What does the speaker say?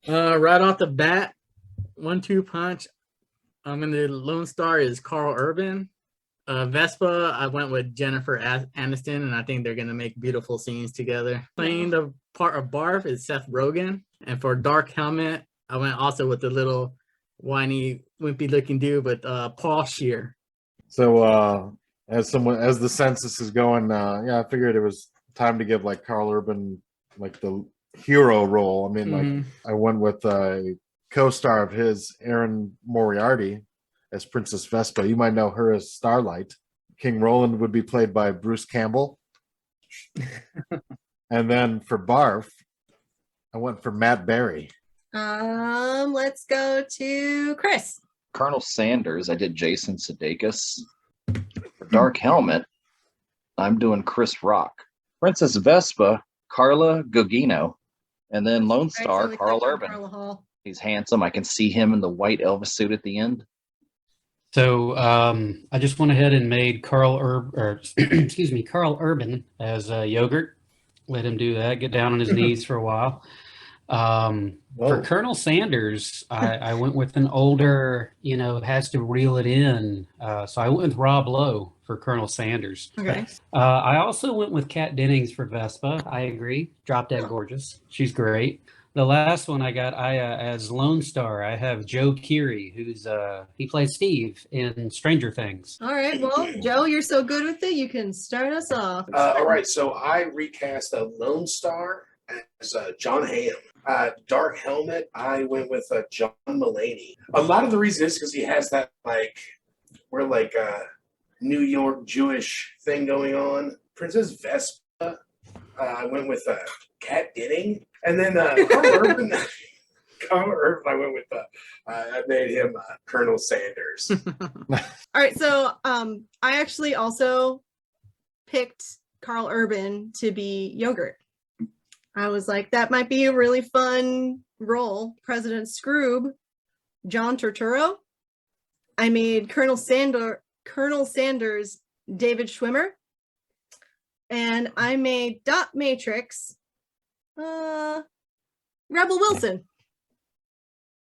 Right off the bat, 1-2 punch. I'm in the Lone Star is Karl Urban. Vespa, I went with Jennifer Aniston, and I think they're gonna make beautiful scenes together. Playing the part of Barf is Seth Rogen, and for Dark Helmet, I went also with the little whiny, wimpy looking dude, but Paul Shear. So as the census is going, yeah, I figured it was time to give like Karl Urban like the hero role. I mean, like I went with a co-star of his, Erin Moriarty, as Princess Vespa. You might know her as Starlight. King Roland would be played by Bruce Campbell. And then for Barf, I went for Matt Berry. Let's go to Chris. Colonel Sanders, I did Jason Sudeikis. For Dark Helmet, I'm doing Chris Rock. Princess Vespa, Carla Gugino. And then Lone Star, so Karl Urban. He's handsome. I can see him in the white Elvis suit at the end. So I just went ahead and made Karl Urban as Yogurt. Let him do that. Get down on his knees for a while. For Colonel Sanders, I went with an older, has to reel it in. So I went with Rob Lowe for Colonel Sanders. Okay. I also went with Kat Dennings for Vespa. I agree. Drop Dead Gorgeous. She's great. The last one I got, as Lone Star, I have Joe Keery, who's he plays Steve in Stranger Things. All right. Well, Joe, you're so good with it. You can start us off. All right. So I recast a Lone Star as John Hamm. Dark Helmet, I went with John Mulaney. A lot of the reason is because he has that New York Jewish thing going on. Princess Vespa, I went with Kat Denning. And then Karl Urban, I went with I made him Colonel Sanders. All right, so I actually also picked Karl Urban to be Yogurt. I was like, that might be a really fun role. President Scroob, John Turturro. I made Colonel Sanders, David Schwimmer, and I made Dot Matrix. Rebel Wilson.